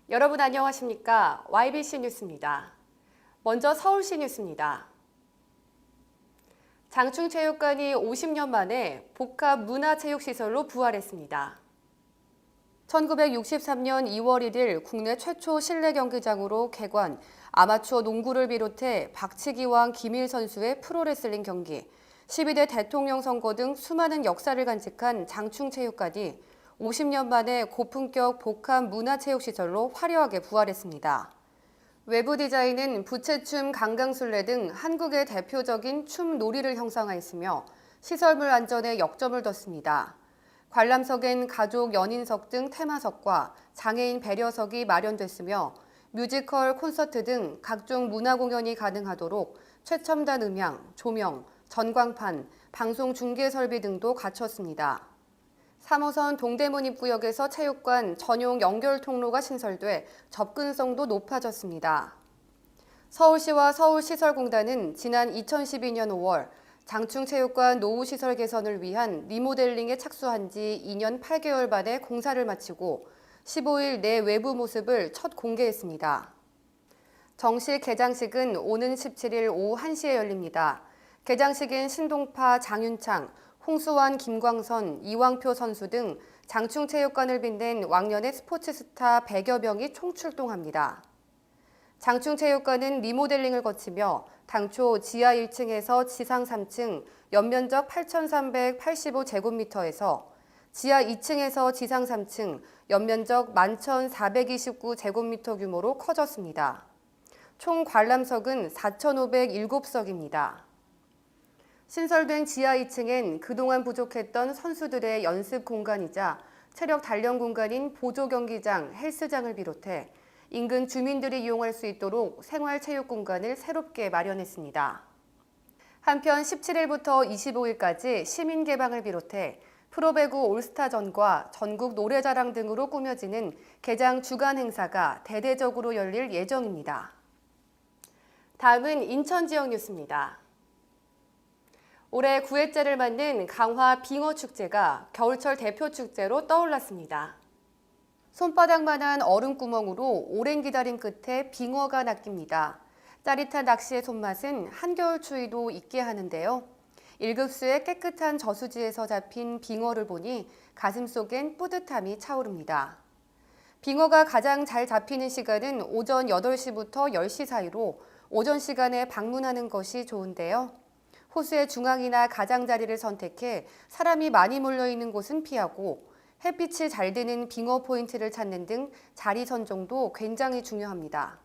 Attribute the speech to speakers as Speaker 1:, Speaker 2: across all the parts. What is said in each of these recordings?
Speaker 1: 여러분 안녕하십니까? YBC 뉴스입니다. 먼저 서울시 뉴스입니다. 장충체육관이 50년 만에 복합문화체육시설로 부활했습니다. 1963년 2월 1일 국내 최초 실내 경기장으로 개관, 아마추어 농구를 비롯해 박치기왕 김일 선수의 프로레슬링 경기, 12대 대통령 선거 등 수많은 역사를 간직한 장충체육관이 50년 만에 고품격 복합 문화체육시설로 화려하게 부활했습니다. 외부 디자인은 부채춤, 강강술래 등 한국의 대표적인 춤 놀이를 형상화했으며 시설물 안전에 역점을 뒀습니다. 관람석엔 가족 연인석 등 테마석과 장애인 배려석이 마련됐으며 뮤지컬, 콘서트 등 각종 문화 공연이 가능하도록 최첨단 음향, 조명, 전광판, 방송 중계 설비 등도 갖췄습니다. 3호선 동대문 입구역에서 체육관 전용 연결 통로가 신설돼 접근성도 높아졌습니다. 서울시와 서울시설공단은 지난 2012년 5월 장충체육관 노후시설 개선을 위한 리모델링에 착수한 지 2년 8개월 만에 공사를 마치고 15일 내 외부 모습을 첫 공개했습니다. 정식 개장식은 오는 17일 오후 1시에 열립니다. 개장식엔 신동파, 장윤창, 홍수환, 김광선, 이왕표 선수 등 장충체육관을 빛낸 왕년의 스포츠 스타 100여 명이 총출동합니다. 장충체육관은 리모델링을 거치며 당초 지하 1층에서 지상 3층 연면적 8,385제곱미터에서 지하 2층에서 지상 3층 연면적 11,429제곱미터 규모로 커졌습니다. 총 관람석은 4,507석입니다. 신설된 지하 2층엔 그동안 부족했던 선수들의 연습 공간이자 체력 단련 공간인 보조 경기장, 헬스장을 비롯해 인근 주민들이 이용할 수 있도록 생활체육 공간을 새롭게 마련했습니다. 한편 17일부터 25일까지 시민 개방을 비롯해 프로배구 올스타전과 전국 노래자랑 등으로 꾸며지는 개장 주간 행사가 대대적으로 열릴 예정입니다. 다음은 인천 지역 뉴스입니다. 올해 9회째를 맞는 강화 빙어축제가 겨울철 대표 축제로 떠올랐습니다. 손바닥만한 얼음구멍으로 오랜 기다림 끝에 빙어가 낚입니다. 짜릿한 낚시의 손맛은 한겨울 추위도 잊게 하는데요. 1급수의 깨끗한 저수지에서 잡힌 빙어를 보니 가슴속엔 뿌듯함이 차오릅니다. 빙어가 가장 잘 잡히는 시간은 오전 8시부터 10시 사이로 오전 시간에 방문하는 것이 좋은데요. 호수의 중앙이나 가장자리를 선택해 사람이 많이 몰려있는 곳은 피하고 햇빛이 잘 드는 빙어 포인트를 찾는 등 자리 선정도 굉장히 중요합니다.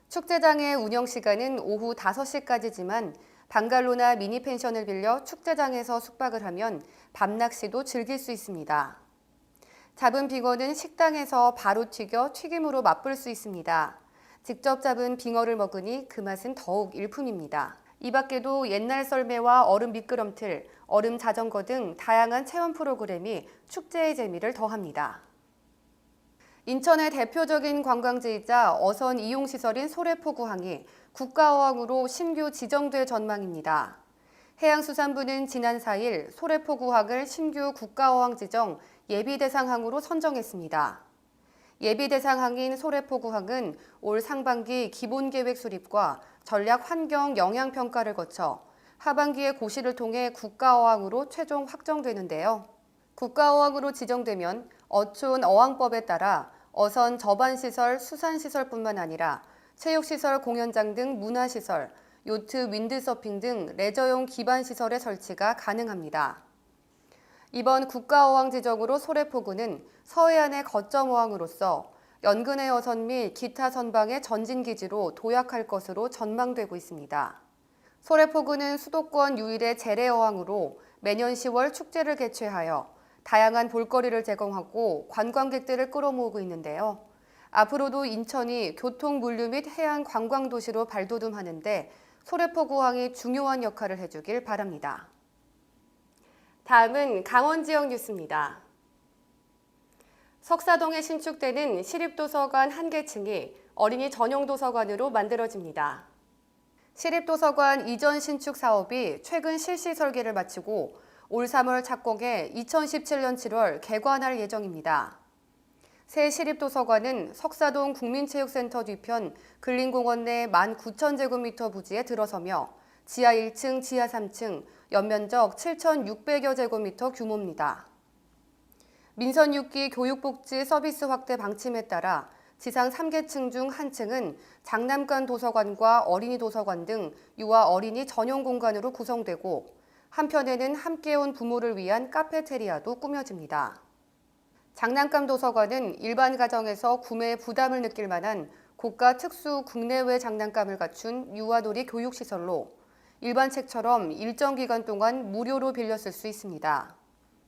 Speaker 1: 축제장의 운영 시간은 오후 5시까지지만 방갈로나 미니 펜션을 빌려 축제장에서 숙박을 하면 밤낚시도 즐길 수 있습니다. 잡은 빙어는 식당에서 바로 튀겨 튀김으로 맛볼 수 있습니다. 직접 잡은 빙어를 먹으니 그 맛은 더욱 일품입니다. 이 밖에도 옛날 썰매와 얼음 미끄럼틀, 얼음 자전거 등 다양한 체험 프로그램이 축제의 재미를 더합니다. 인천의 대표적인 관광지이자 어선 이용시설인 소래포구항이 국가어항으로 신규 지정될 전망입니다. 해양수산부는 지난 4일 소래포구항을 신규 국가어항 지정 예비대상항으로 선정했습니다. 예비대상항인 소래포구항은 올 상반기 기본계획 수립과 전략 환경 영향평가를 거쳐 하반기에 고시를 통해 국가어항으로 최종 확정되는데요. 국가어항으로 지정되면 어촌 어항법에 따라 어선 저반시설, 수산시설뿐만 아니라 체육시설, 공연장 등 문화시설, 요트, 윈드서핑 등 레저용 기반시설의 설치가 가능합니다. 이번 국가어항 지정으로 소래포구는 서해안의 거점어항으로서 연근해 어선 및 기타 선방의 전진기지로 도약할 것으로 전망되고 있습니다. 소래포구는 수도권 유일의 재래어항으로 매년 10월 축제를 개최하여 다양한 볼거리를 제공하고 관광객들을 끌어모으고 있는데요. 앞으로도 인천이 교통, 물류 및 해양 관광 도시로 발돋움하는 데 소래포구항이 중요한 역할을 해주길 바랍니다. 다음은 강원 지역 뉴스입니다. 석사동에 신축되는 시립도서관 1개층이 어린이 전용 도서관으로 만들어집니다. 시립도서관 이전 신축 사업이 최근 실시 설계를 마치고 올 3월 착공해 2017년 7월 개관할 예정입니다. 새 시립도서관은 석사동 국민체육센터 뒤편 근린공원 내 19,000제곱미터 부지에 들어서며 지하 1층, 지하 3층, 연면적 7,600여 제곱미터 규모입니다. 민선 6기 교육복지 서비스 확대 방침에 따라 지상 3계층 중 한 층은 장난감 도서관과 어린이 도서관 등 유아 어린이 전용 공간으로 구성되고 한편에는 함께 온 부모를 위한 카페테리아도 꾸며집니다. 장난감 도서관은 일반 가정에서 구매 부담을 느낄 만한 고가 특수 국내외 장난감을 갖춘 유아놀이 교육시설로 일반 책처럼 일정 기간 동안 무료로 빌려 쓸 수 있습니다.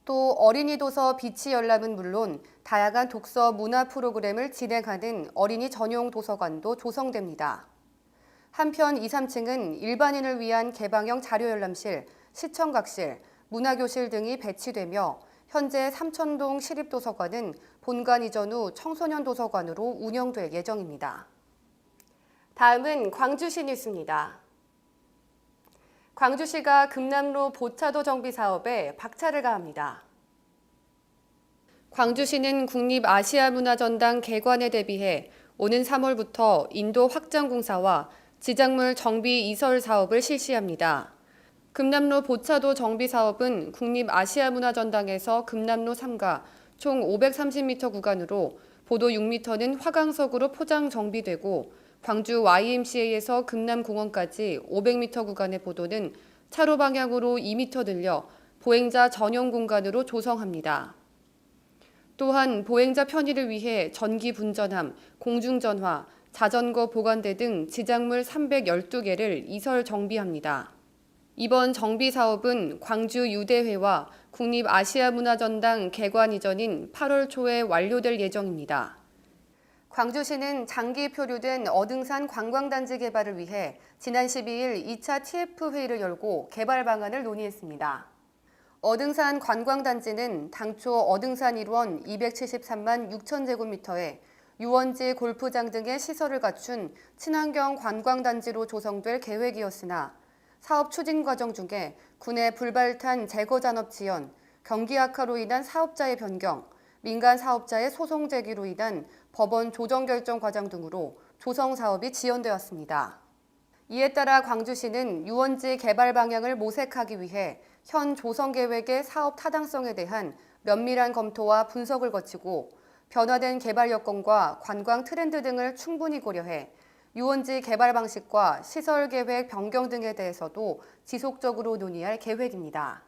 Speaker 1: 또 어린이 도서 비치 열람은 물론 다양한 독서 문화 프로그램을 진행하는 어린이 전용 도서관도 조성됩니다. 한편 2, 3층은 일반인을 위한 개방형 자료 열람실, 시청각실, 문화교실 등이 배치되며 현재 삼천동 시립도서관은 본관 이전 후 청소년 도서관으로 운영될 예정입니다. 다음은 광주시 뉴스입니다. 광주시가 금남로 보차도 정비 사업에 박차를 가합니다. 광주시는 국립아시아문화전당 개관에 대비해 오는 3월부터 인도 확장공사와 지작물 정비 이설 사업을 실시합니다. 금남로 보차도 정비 사업은 국립아시아문화전당에서 금남로 3가 총 530m 구간으로 보도 6m는 화강석으로 포장 정비되고 광주 YMCA에서 금남공원까지 500m 구간의 보도는 차로 방향으로 2m 늘려 보행자 전용 공간으로 조성합니다. 또한 보행자 편의를 위해 전기 분전함, 공중전화, 자전거 보관대 등 지작물 312개를 이설 정비합니다. 이번 정비 사업은 광주 유대회와 국립아시아문화전당 개관 이전인 8월 초에 완료될 예정입니다. 광주시는 장기 표류된 어등산 관광단지 개발을 위해 지난 12일 2차 TF회의를 열고 개발 방안을 논의했습니다. 어등산 관광단지는 당초 어등산 일원 273만 6천 제곱미터에 유원지 골프장 등의 시설을 갖춘 친환경 관광단지로 조성될 계획이었으나 사업 추진 과정 중에 군의 불발탄 제거 잔업 지연, 경기 악화로 인한 사업자의 변경, 민간 사업자의 소송 제기로 인한 법원 조정 결정 과정 등으로 조성 사업이 지연되었습니다. 이에 따라 광주시는 유원지 개발 방향을 모색하기 위해 현 조성 계획의 사업 타당성에 대한 면밀한 검토와 분석을 거치고 변화된 개발 여건과 관광 트렌드 등을 충분히 고려해 유원지 개발 방식과 시설 계획 변경 등에 대해서도 지속적으로 논의할 계획입니다.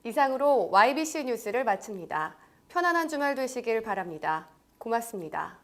Speaker 1: 이상으로 YBC 뉴스를 마칩니다. 편안한 주말 되시길 바랍니다. 고맙습니다.